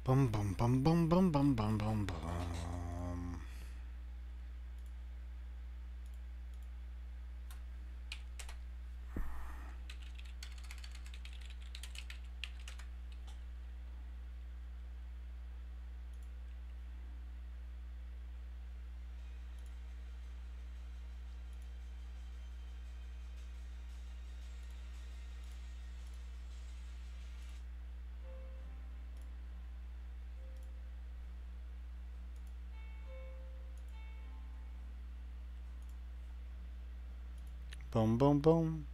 Bum bum bum bum bum bum bum bum bum. Boom, boom, boom.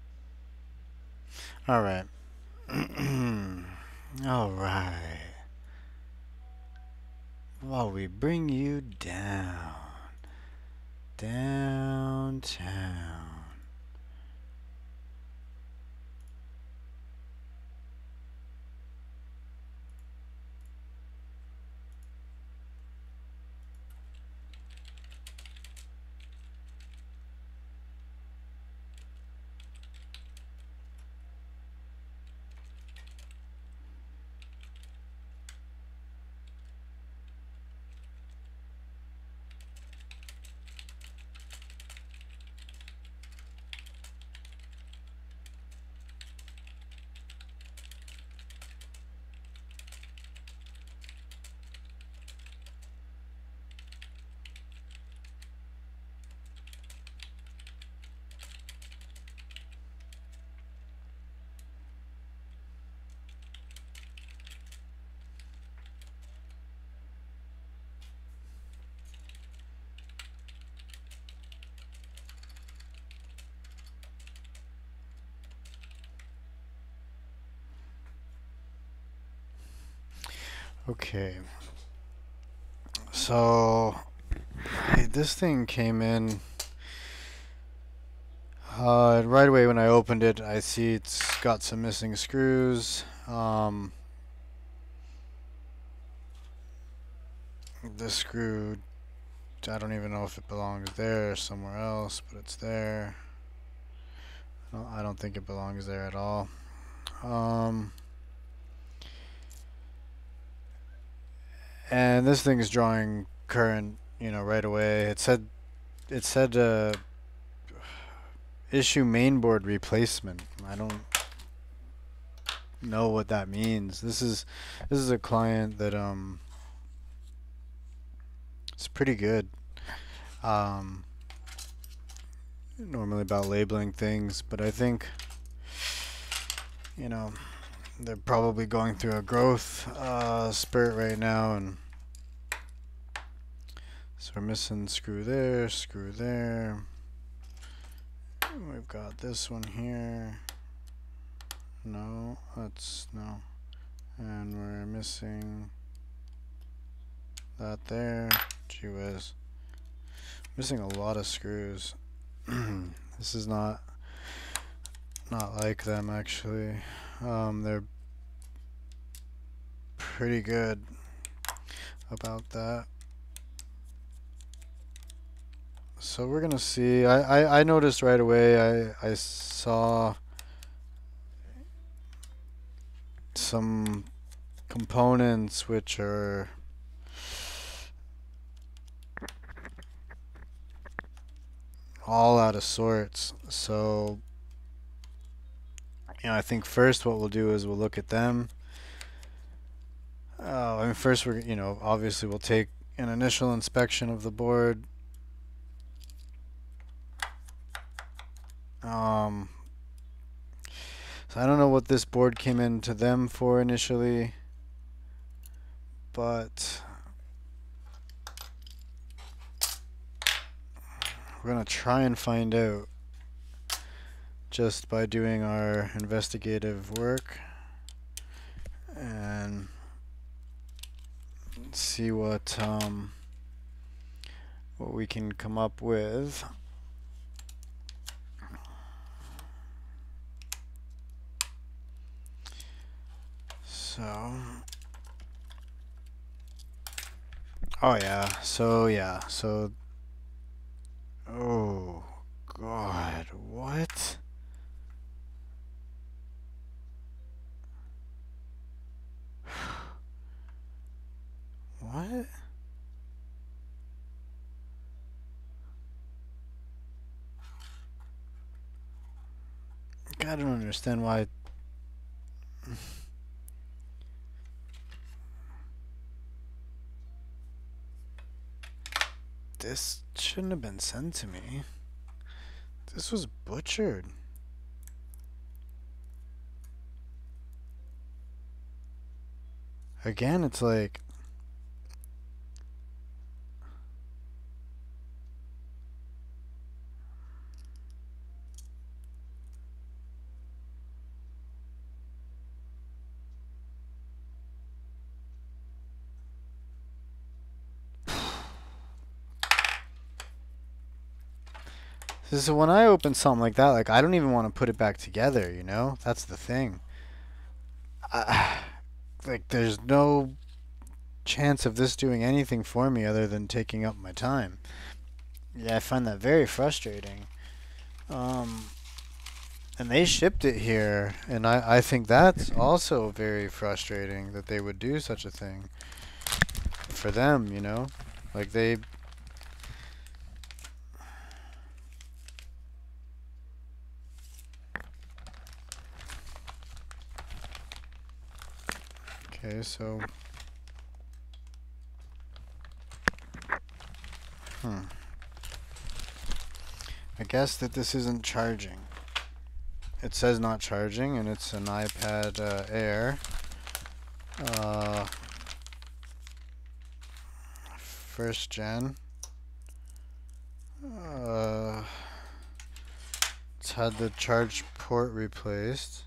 All right. All right. While we bring you downtown. Okay. So, hey, this thing came in. Right away when I opened it, I see it's got some missing screws. This screw, I don't even know if it belongs there or somewhere else, but it's there. No, I don't think it belongs there at all. And this thing is drawing current, right away. It said issue mainboard replacement. I don't know what that means. This is a client that it's pretty good. Um, Normally about labeling things, but I think you know they're probably going through a growth spurt right now, and so we're missing screw there, screw there. We've got this one here. No, that's no. And we're missing that there. Gee whiz. Missing a lot of screws. This is not like them actually. They're pretty good about that. So we're gonna see. I noticed right away. I saw some components which are all out of sorts. So I think first what we'll do is we'll look at them. I mean, first we're obviously we'll take an initial inspection of the board. So I don't know what this board came into them for initially, but we're gonna try and find out just by doing our investigative work and see what we can come up with. So, oh oh God, what? What? I don't understand why. This shouldn't have been sent to me. This was butchered. Again, it's like... This is when I open something like that, like, I don't even want to put it back together, you know? That's the thing. Like, there's no chance of this doing anything for me other than taking up my time. Yeah, I find that very frustrating. And they shipped it here, and I think that's also very frustrating that they would do such a thing. For them, you know? Like, they... Okay, so... I guess that this isn't charging. It says not charging, and it's an iPad Air. First gen. It's had the charge port replaced.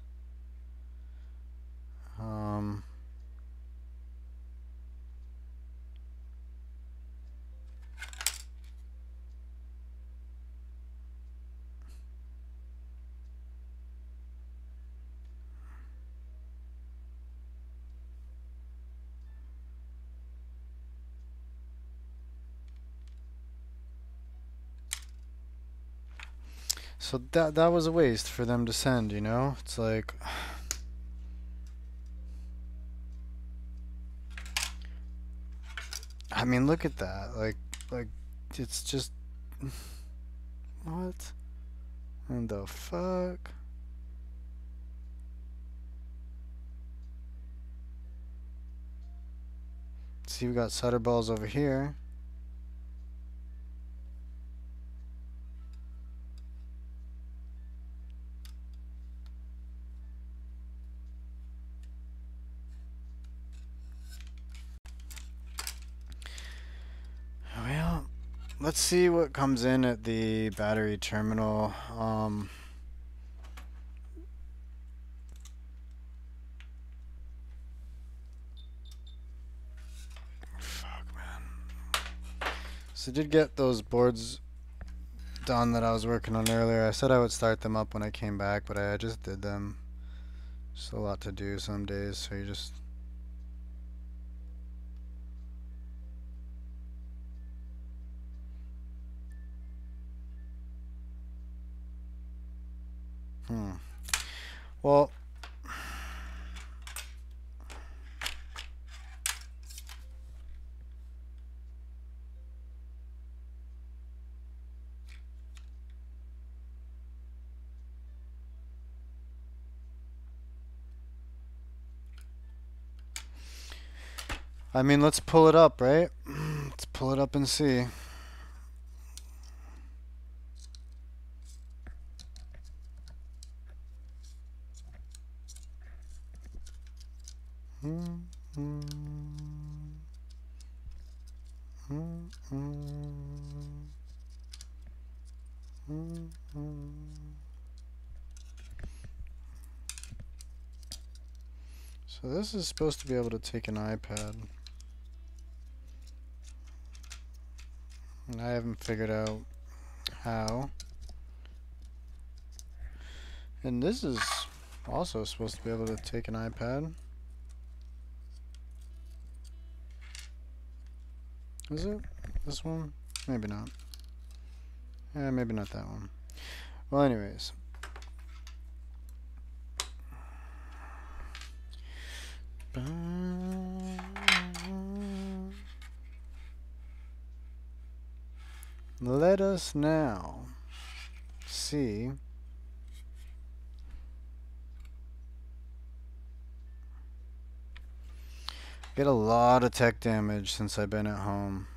So that was a waste for them to send, you know? It's like... I mean, look at that. Like, it's just... What? And the fuck? See, we got solder balls over here. Well, let's see what comes in at the battery terminal. Fuck, man. So I did get those boards done that I was working on earlier. I said I would start them up when I came back, but I just did them. Just a lot to do some days, so you just... Well... I mean, let's pull it up, right? Let's pull it up and see. So this is supposed to be able to take an iPad. And I haven't figured out how. And this is also supposed to be able to take an iPad. Is it? This one? Maybe not. Yeah, maybe not that one. Well, anyways. let us now see. Get a lot of tech damage since I've been at home.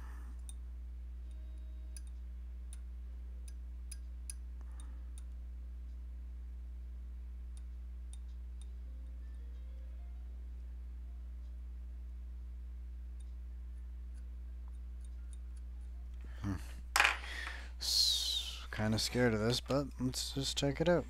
Kind of scared of this, but let's just check it out.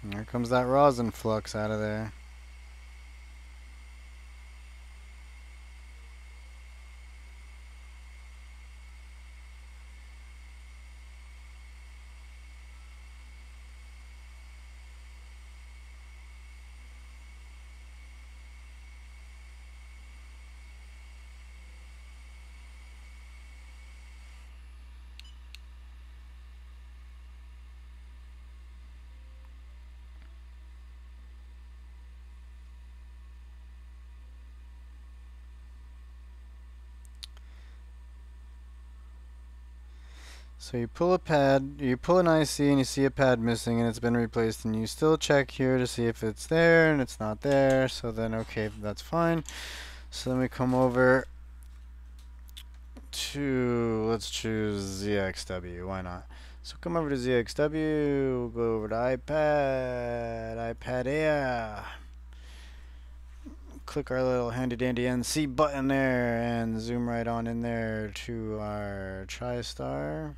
And here comes that rosin flux out of there. So you pull a pad, you pull an IC and you see a pad missing and it's been replaced, and you still check here to see if it's there, and it's not there, so then okay, that's fine. So then we come over to, let's choose ZXW, why not? So come over to ZXW, we'll go over to iPad Air. Click our little handy dandy NC button there and zoom right on in there to our TriStar.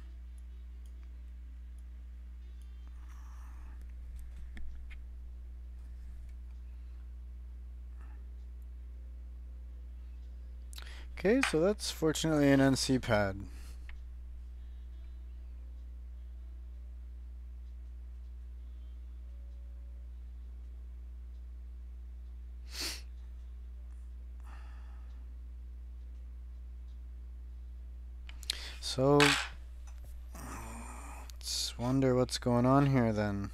Okay, so that's fortunately an NC pad. So let's wonder what's going on here then.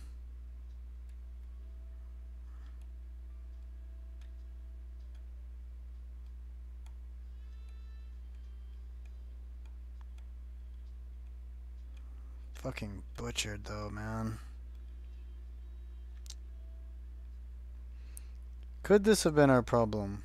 Fucking butchered though, man. Could this have been our problem?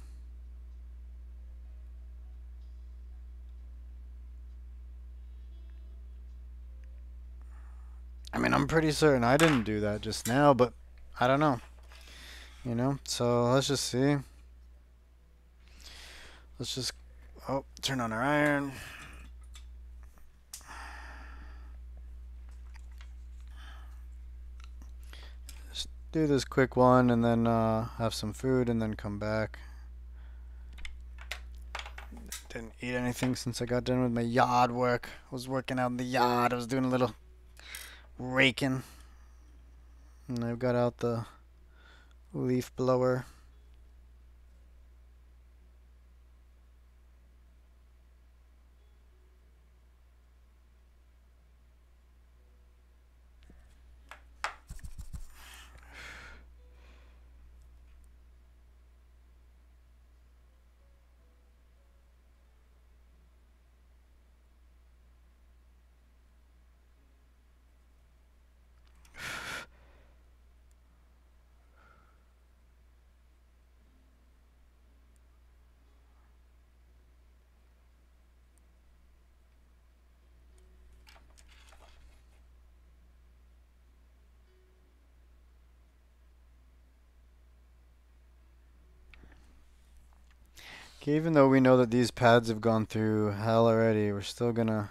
I mean, I'm pretty certain I didn't do that just now, but I don't know. You know, so let's just see. Let's just, oh, turn on our iron. Just do this quick one and then have some food and then come back. Didn't eat anything since I got done with my yard work. I was working out in the yard. I was doing a little raking. And I've got out the leaf blower. Okay, even though we know that these pads have gone through hell already, we're still gonna...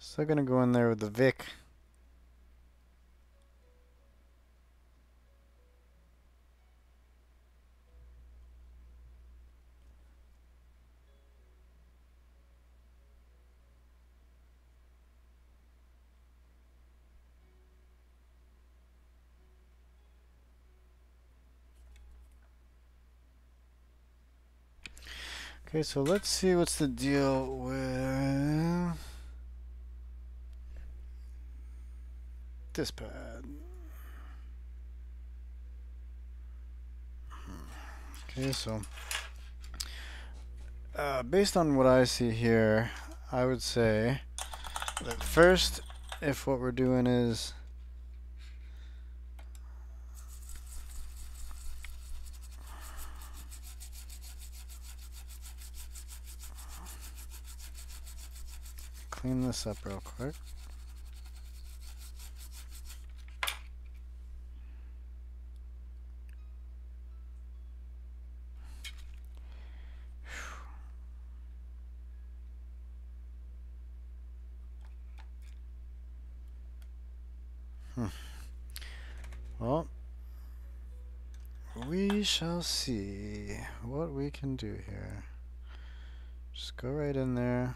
Still gonna go in there with the Vic. Okay, so let's see what's the deal with this pad. Okay, so based on what I see here, I would say that first, if what we're doing is clean this up real quick. Well, we shall see what we can do here. Just go right in there.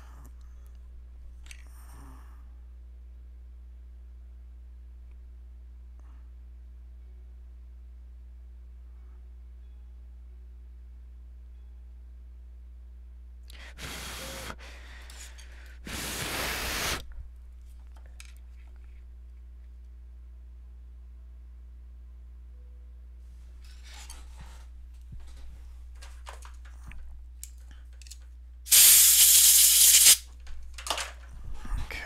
Okay.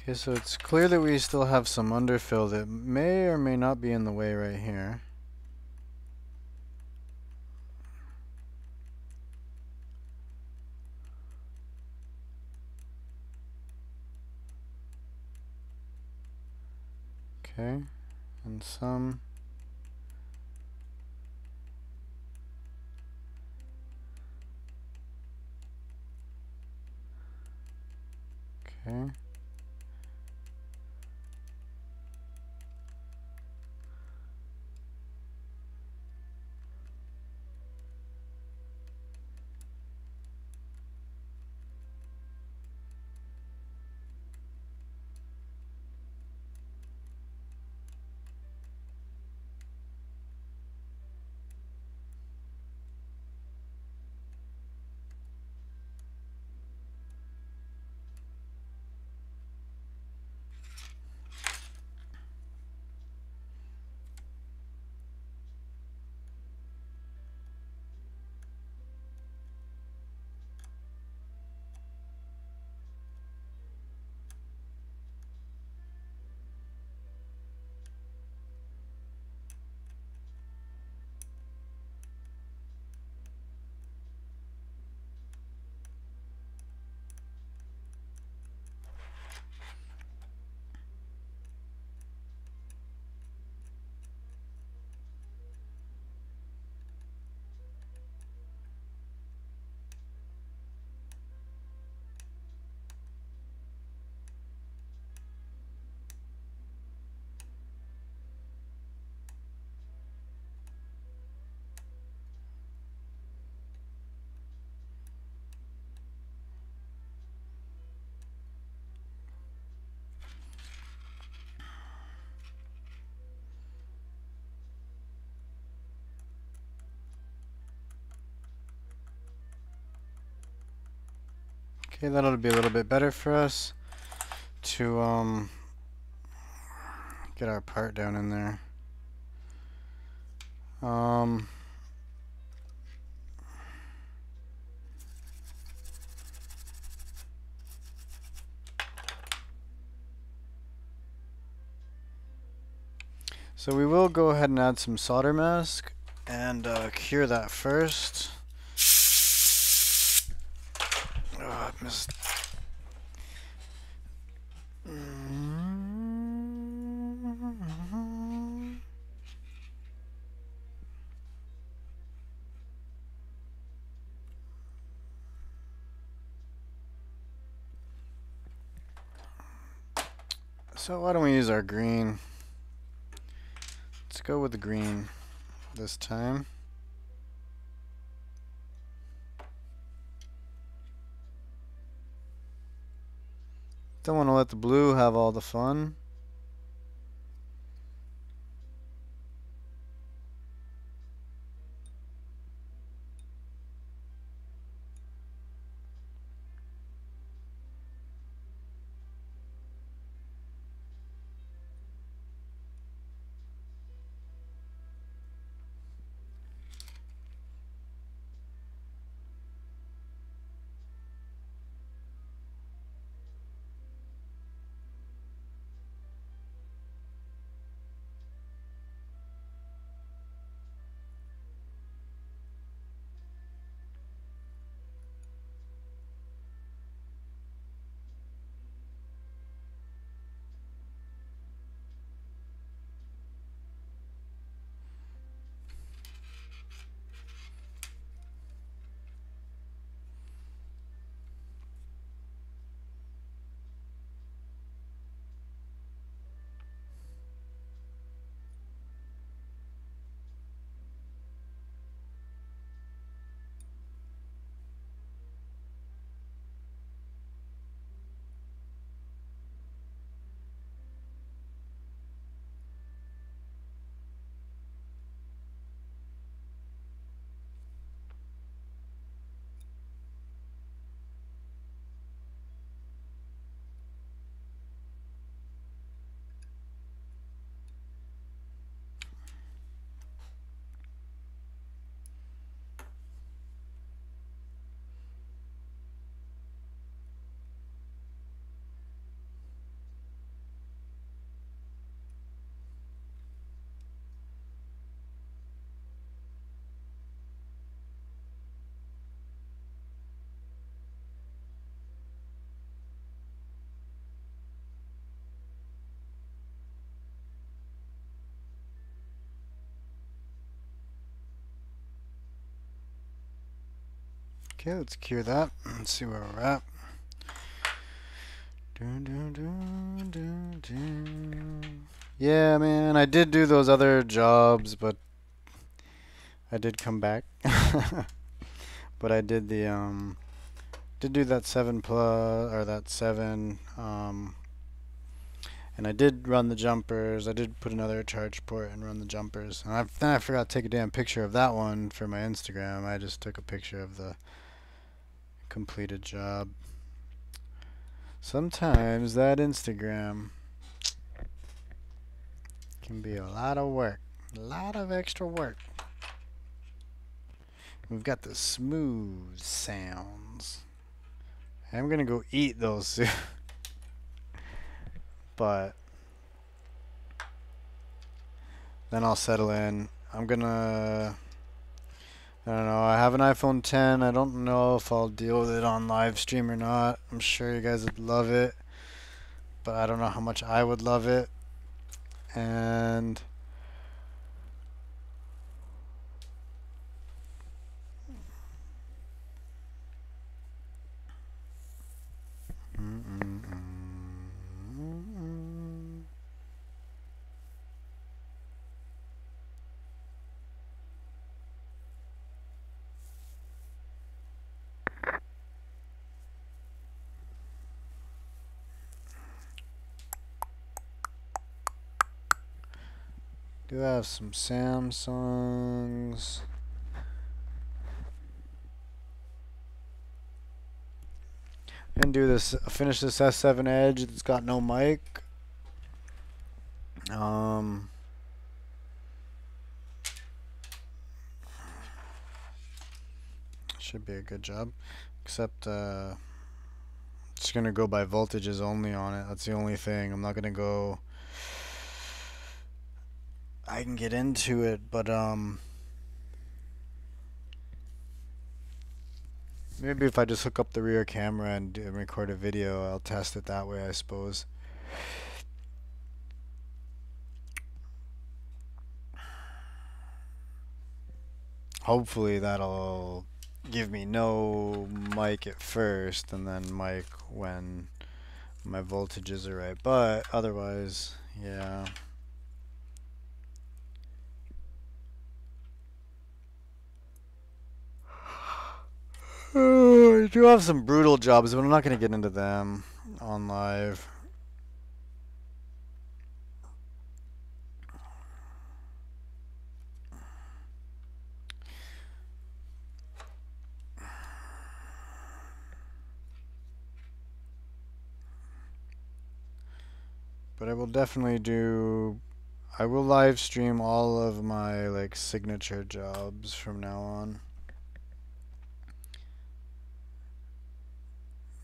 Okay, so it's clear that we still have some underfill that may or may not be in the way right here. Okay, and some. Okay. Okay, that'll be a little bit better for us to get our part down in there. So we will go ahead and add some solder mask and cure that first. Oh, I missed. So why don't we use our green? Let's go with the green this time. Don't want to let the blue have all the fun. Okay, let's cure that. Let's see where we're at. Yeah, man, I did do those other jobs, but I did come back. But I did the did do that 7 plus or that 7 and I did run the jumpers. I did put another charge port and run the jumpers. And then I forgot to take a damn picture of that one for my Instagram. I just took a picture of the completed job. Sometimes that Instagram can be a lot of work. A lot of extra work. We've got the smooth sounds. I'm gonna go eat those soon. But then I'll settle in. I don't know, I have an iPhone 10. I don't know if I'll deal with it on live stream or not. I'm sure you guys would love it, but I don't know how much I would love it. And do have some Samsungs. And do this. Finish this S7 Edge. It's got no mic. Should be a good job. Except it's gonna go by voltages only on it. That's the only thing. I'm not gonna go. I can get into it, but maybe if I just hook up the rear camera and record a video, I'll test it that way, I suppose. Hopefully that'll give me no mic at first, and then mic when my voltages are right, but otherwise, yeah. I do have some brutal jobs, but I'm not going to get into them on live. But I will definitely do... I will live stream all of my like signature jobs from now on.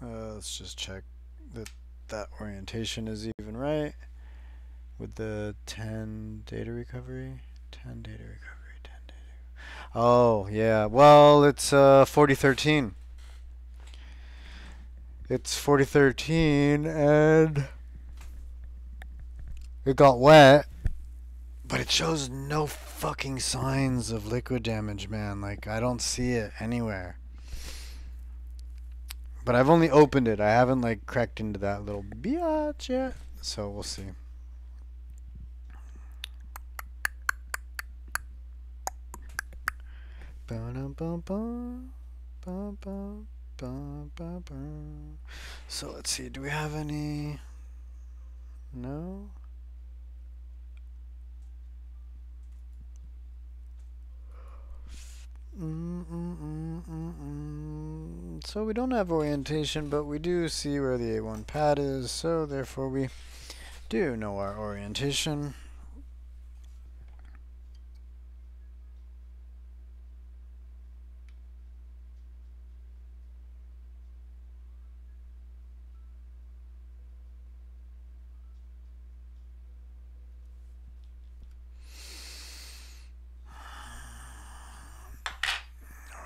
Let's just check that that orientation is even right with the 10 data recovery. 10 data recovery, 10 data. Oh, yeah. Well, it's 4013. It's 4013 and it got wet, but it shows no fucking signs of liquid damage, man. Like, I don't see it anywhere. But I've only opened it. I haven't like cracked into that little biatch yet. So we'll see. So let's see. Do we have any? No. So we don't have orientation, but we do see where the A1 pad is, so therefore we do know our orientation.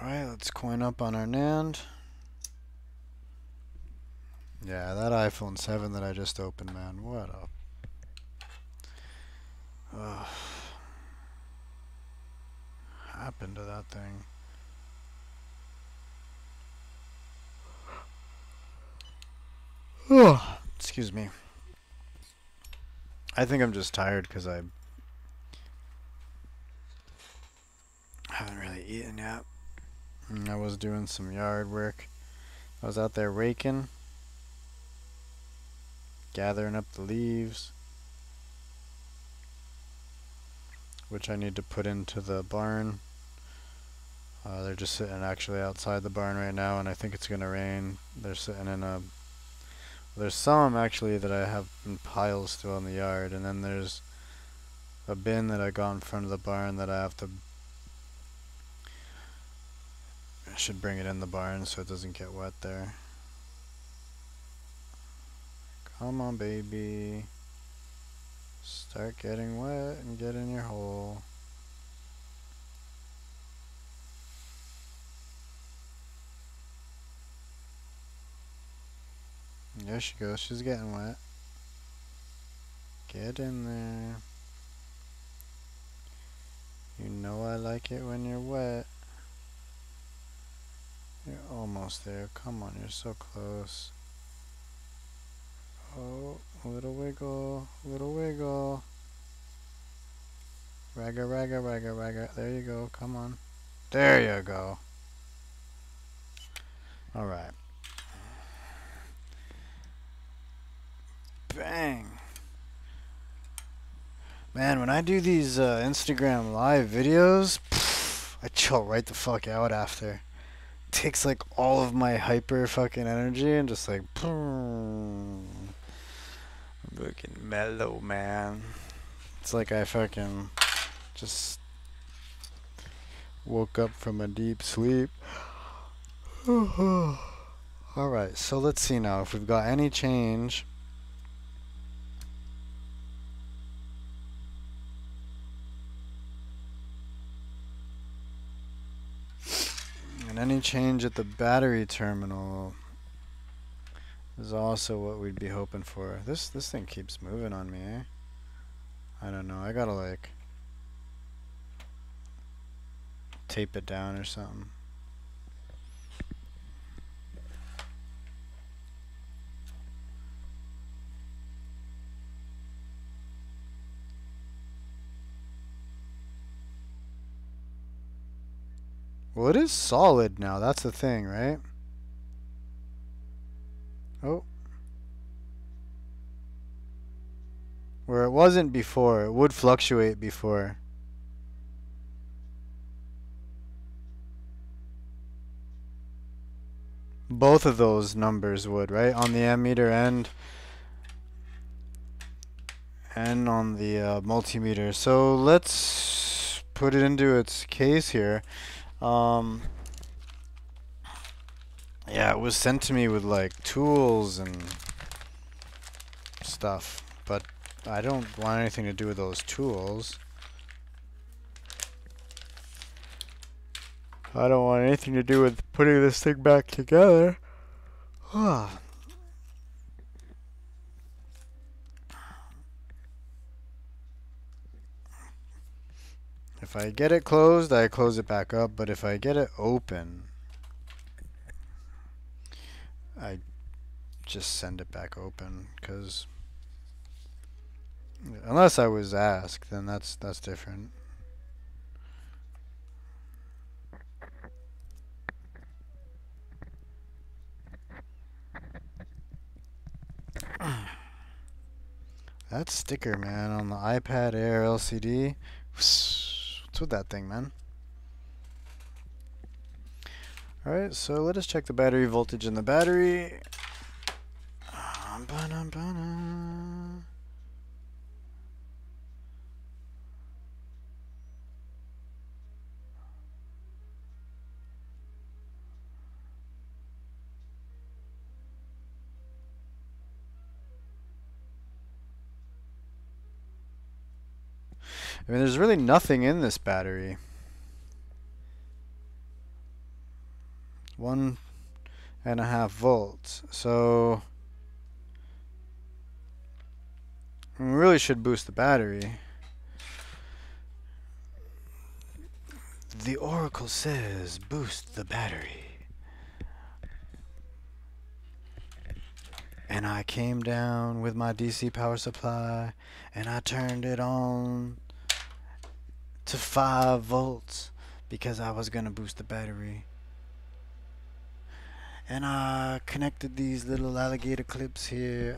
Alright, let's coin up on our NAND. Yeah, that iPhone 7 that I just opened, man. What a... happened to that thing? Excuse me. I think I'm just tired because I haven't really eaten yet. And I was doing some yard work. I was out there raking, gathering up the leaves, which I need to put into the barn. They're just sitting actually outside the barn right now, and I think it's gonna rain. They're sitting in a... There's some actually that I have in piles still in the yard, and then there's a bin that I got in front of the barn that I have to... I should bring it in the barn so it doesn't get wet there. Come on, baby. Start getting wet and get in your hole. There she goes. She's getting wet. Get in there. You know I like it when you're wet. You're almost there. Come on, you're so close. Oh, a little wiggle, little wiggle. Ragga, ragga, ragga, ragga. There you go. Come on. There you go. Alright. Bang. Man, when I do these Instagram live videos, I chill right the fuck out after. Takes like all of my hyper fucking energy and just like I'm fucking mellow, man. It's like I fucking just woke up from a deep sleep. Alright, so let's see now if we've got any change. And any change at the battery terminal is also what we'd be hoping for. This thing keeps moving on me, eh? I don't know. I gotta like tape it down or something. Well, it is solid now. That's the thing, right? Oh. Where it wasn't before. It would fluctuate before. Both of those numbers would, right? On the ammeter and on the multimeter. So let's put it into its case here. Yeah, it was sent to me with like tools and stuff, but I don't want anything to do with those tools. I don't want anything to do with putting this thing back together. If I get it closed, I close it back up, but if I get it open, I just send it back open, because unless I was asked, then that's different. That sticker, man, on the iPad Air LCD. What's with that thing, man? Alright, so let us check the battery voltage in the battery. I mean, there's really nothing in this battery. 1.5 volts. So we really should boost the battery. The Oracle says boost the battery. And I came down with my DC power supply and I turned it on to 5 volts because I was gonna boost the battery. And I connected these little alligator clips here.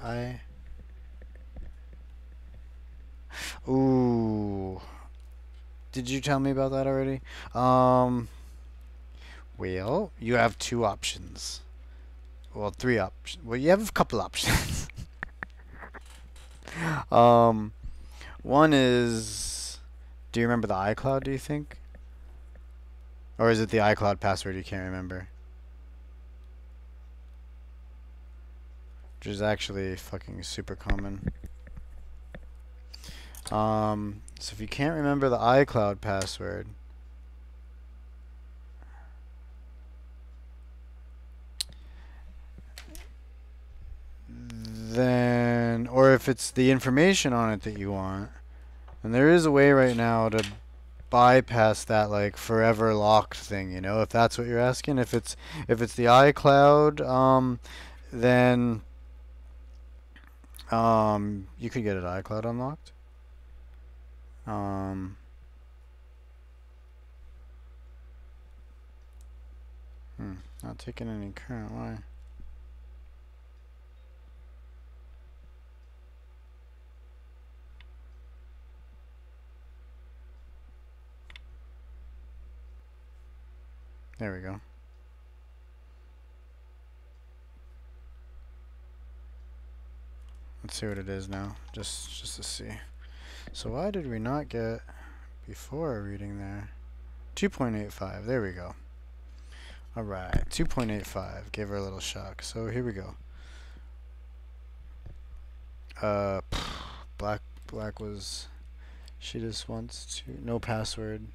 Ooh. Did you tell me about that already? Well, you have 2 options. Well, 3 options. Well, you have a couple options. One is, do you remember the iCloud, do you think? Or is it the iCloud password you can't remember? Which is actually fucking super common. So if you can't remember the iCloud password, then, or if it's the information on it that you want, and there is a way right now to bypass that like forever locked thing, you know, if that's what you're asking. If it's the iCloud, then you could get it iCloud unlocked. Not taking any current. Why? There we go. Let's see what it is now, just to see. So why did we not get before reading there? 2.85. There we go. All right, 2.85. Gave her a little shock. So here we go. Black was. She just wants to. No password.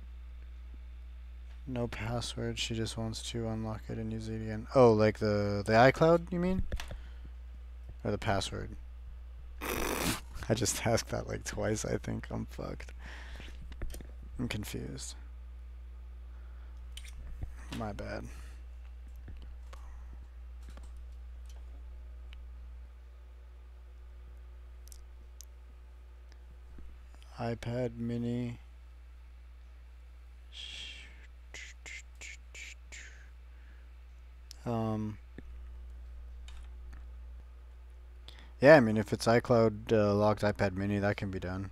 No password. She just wants to unlock it and use it again. Oh, like the iCloud, you mean? Or the password? I just asked that like twice, I think. I'm fucked. I'm confused. My bad. iPad mini. Yeah, I mean, if it's iCloud locked iPad mini, that can be done.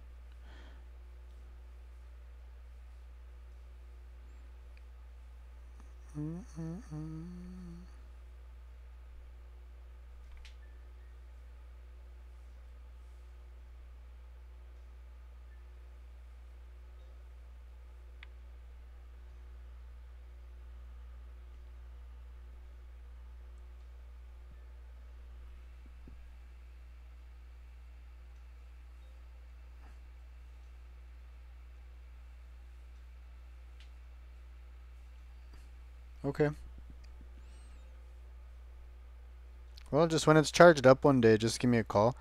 Okay. Well, just when it's charged up one day, just give me a call,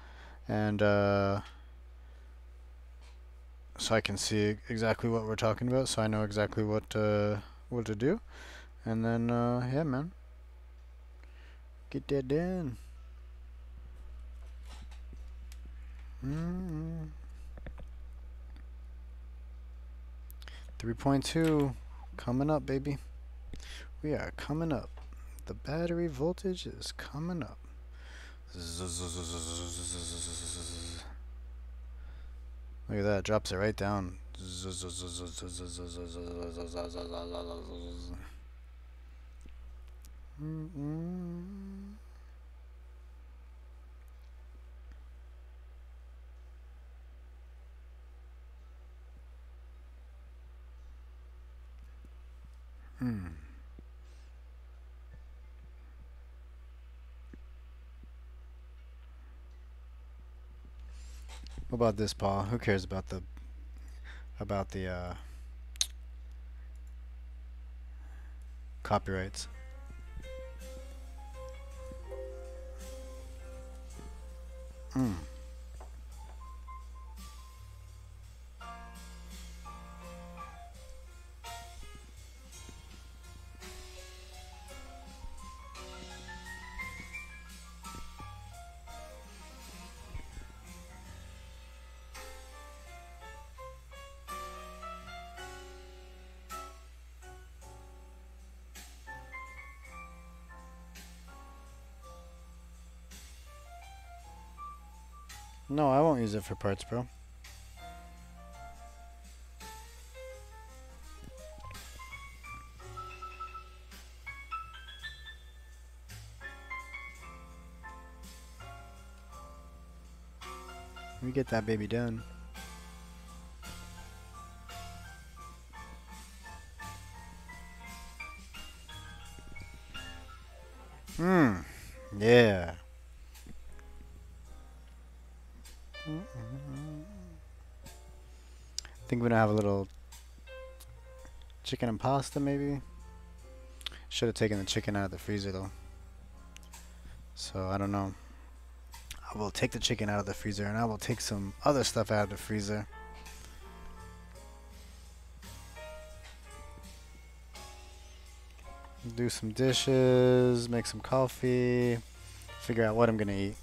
and so I can see exactly what we're talking about, so I know exactly what to do, and then yeah, man, get that done. 3.2 coming up, baby. We are coming up. The battery voltage is coming up. Look at that, drops it right down. What about this, Paul? Who cares about the copyrights? No, I won't use it for parts, bro. We get that baby done. Yeah. Think we're gonna have a little chicken and pasta, maybe. Should have taken the chicken out of the freezer though. So I don't know. I will take the chicken out of the freezer, and I will take some other stuff out of the freezer. Do some dishes, make some coffee, figure out what I'm gonna eat.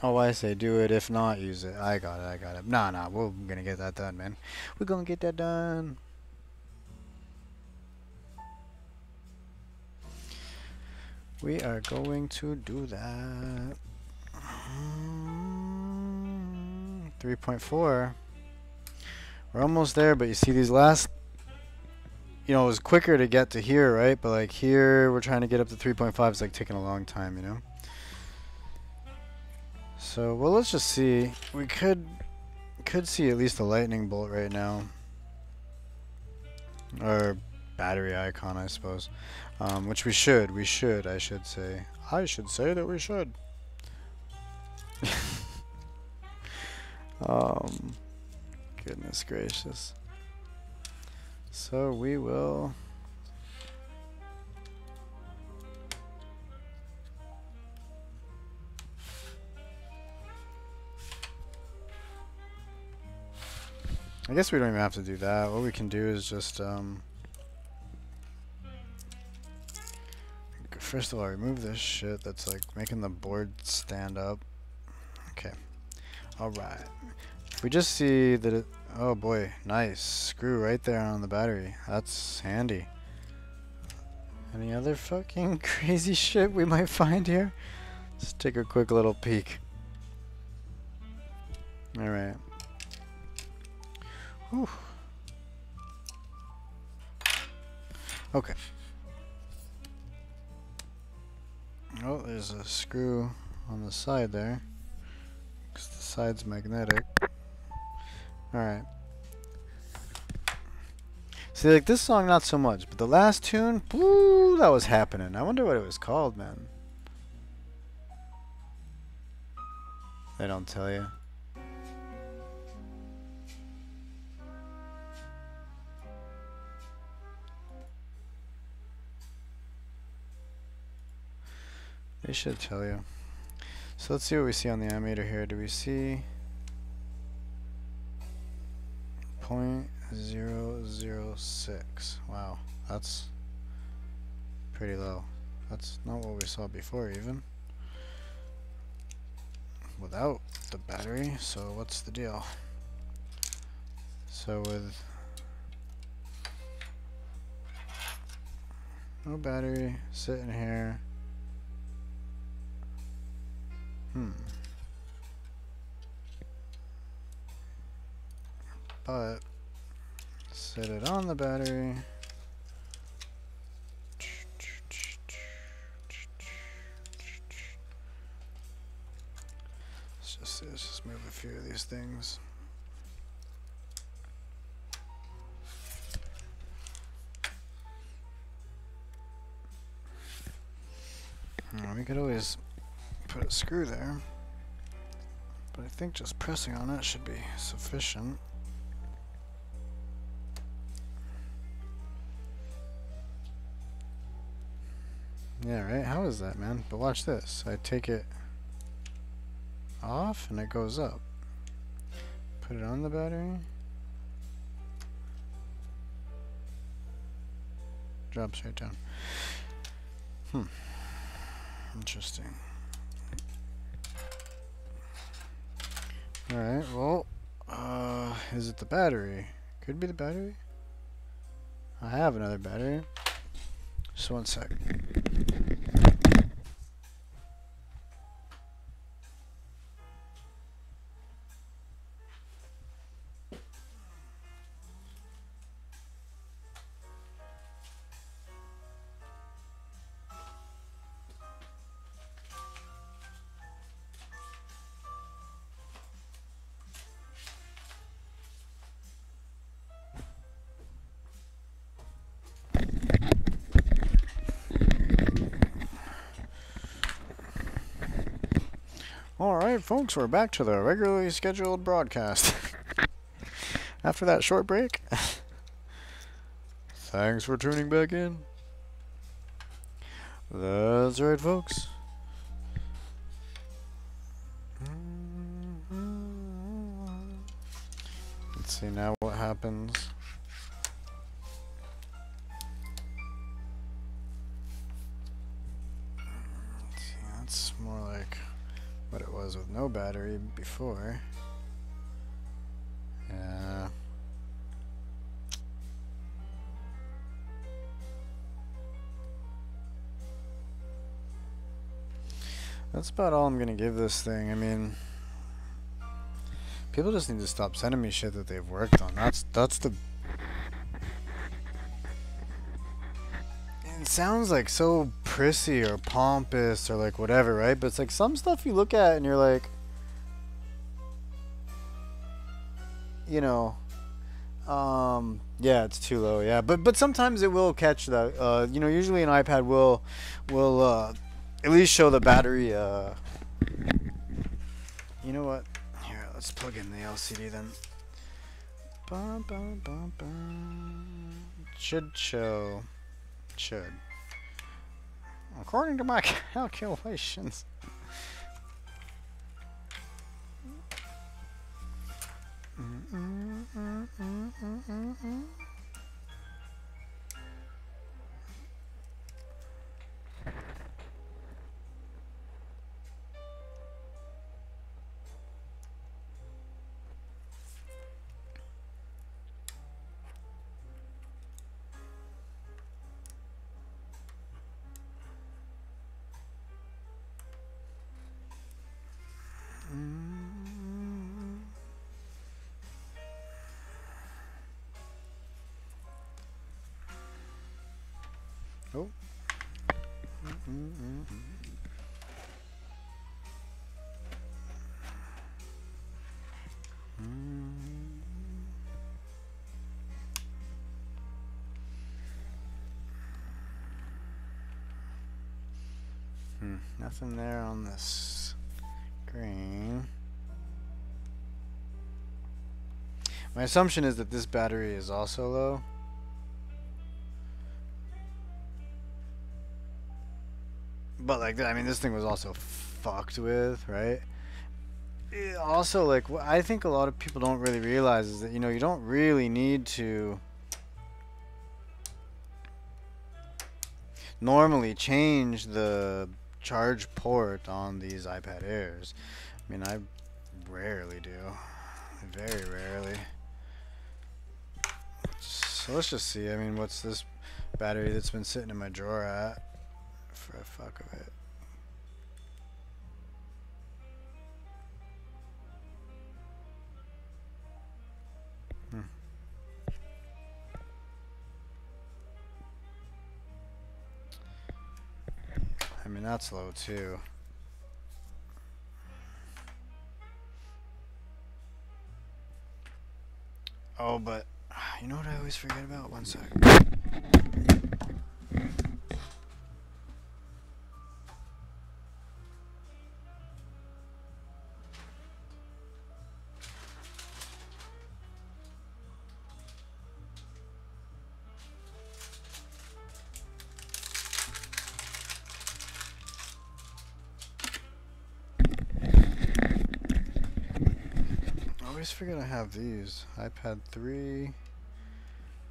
Oh, I say do it. If not, use it. I got it. I got it. Nah. We're gonna get that done, man. We're gonna get that done. We are going to do that. 3.4. We're almost there, but you see these last, you know, it was quicker to get to here, right? But like here, we're trying to get up to 3.5. It's like taking a long time, you know? So, well, let's just see. We could see at least a lightning bolt right now. Or battery icon, I suppose. Which we should, I should say. I should say that we should. Goodness gracious. So we will... I guess we don't even have to do that. What we can do is just, first of all, remove this shit that's like making the board stand up. Okay. Alright. we just see that it... Oh boy, nice. Screw right there on the battery. That's handy. Any other fucking crazy shit we might find here? Let's take a quick little peek. Alright. Whew. Okay. Oh, there's a screw on the side there. Because the side's magnetic. Alright. See, like, this song, not so much. But the last tune, woo, that was happening. I wonder what it was called, man. They don't tell you. They should tell you. So let's see what we see on the ammeter here. Do we see 0.006? Wow, that's pretty low. That's not what we saw before even. Without the battery, so what's the deal? So with no battery, sitting here. But set it on the battery. Let's just move a few of these things. We could always put a screw there, but I think just pressing on it should be sufficient. Yeah, right? How is that, man? But watch this. I take it off and it goes up. Put it on the battery. Drops right down. Interesting. Alright, well, is it the battery? Could be the battery. I have another battery. Just one sec. Alright, folks, we're back to the regularly scheduled broadcast. After that short break. Thanks for tuning back in. That's right, folks. Let's see now what happens. Let's see, that's more like what it was with no battery before. Yeah. That's about all I'm gonna give this thing. I mean, people just need to stop sending me shit that they've worked on. That's the... It sounds like so prissy or pompous or like whatever, right? But it's like some stuff you look at and you're like, you know, yeah, it's too low, yeah. But sometimes it will catch that. You know, usually an iPad will at least show the battery. You know what? Here, let's plug in the LCD then. Bum, bum, bum, bum. Should show. Should. According to my calculations. Oh. Nothing there on this screen. My assumption is that this battery is also low. But like, I mean, this thing was also fucked with, right? Also, like, what I think a lot of people don't really realize is that, you know, you don't really need to normally change the charge port on these iPad Airs. I mean, I rarely do. Very rarely. So let's just see. I mean, what's this battery that's been sitting in my drawer at for a fuck of it? I mean, that's low too. Oh, but you know what I always forget about? One sec. I always forget I have these. iPad 3,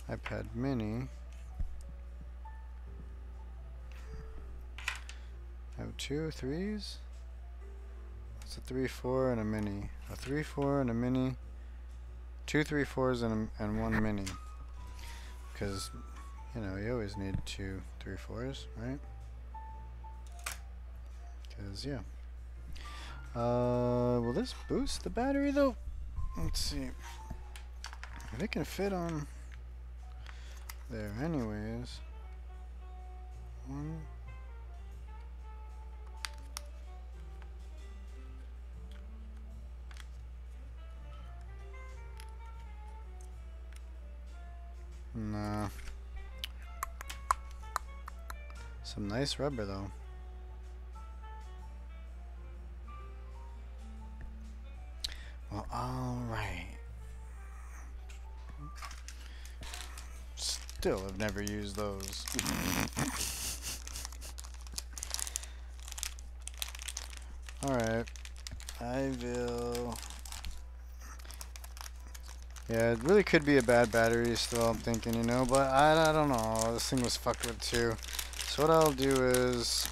iPad mini. I have 2 3s. It's a 3, 4, and a mini. A 3, 4, and a mini. 2 3 4s and 1 mini. Because, you know, you always need 2 3 4s, right? Because, yeah. Will this boost the battery though? Let's see. If it can fit on there anyways. One. Nah. Some nice rubber though. Well, alright. Still have never used those. Alright. I will... Yeah, it really could be a bad battery still, I'm thinking, you know, but I don't know. This thing was fucked with too. So what I'll do is...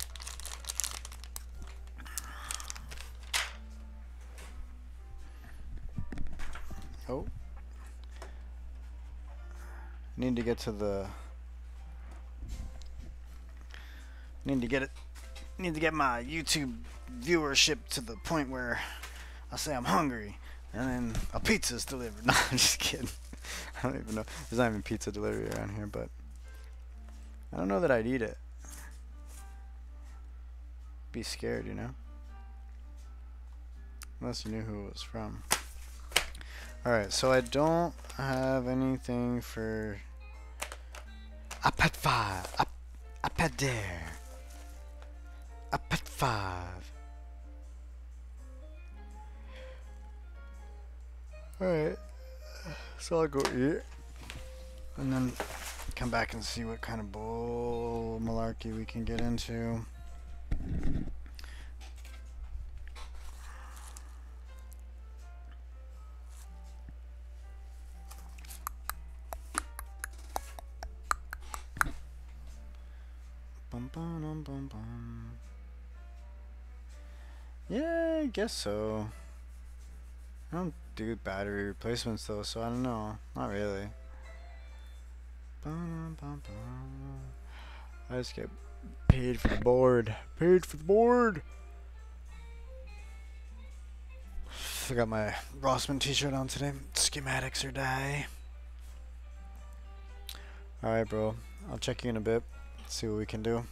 Oh. Need to get to the... Need to get my YouTube viewership to the point where I say I'm hungry and then a pizza's delivered. No, I'm just kidding. I don't even know. There's not even pizza delivery around here, but I don't know that I'd eat it. Be scared, you know? Unless you knew who it was from. Alright, so I don't have anything for iPad 5, iPad Air, iPad 5. Alright, so I'll go eat and then come back and see what kind of bull malarkey we can get into. Bum, bum, bum, bum. Yeah, I guess so. I don't do battery replacements though, so I don't know. Not really. Bum, bum, bum. I just get paid for the board. Paid for the board. I got my Rossman t-shirt on today. Schematics or die. Alright, bro. I'll check you in a bit. See what we can do.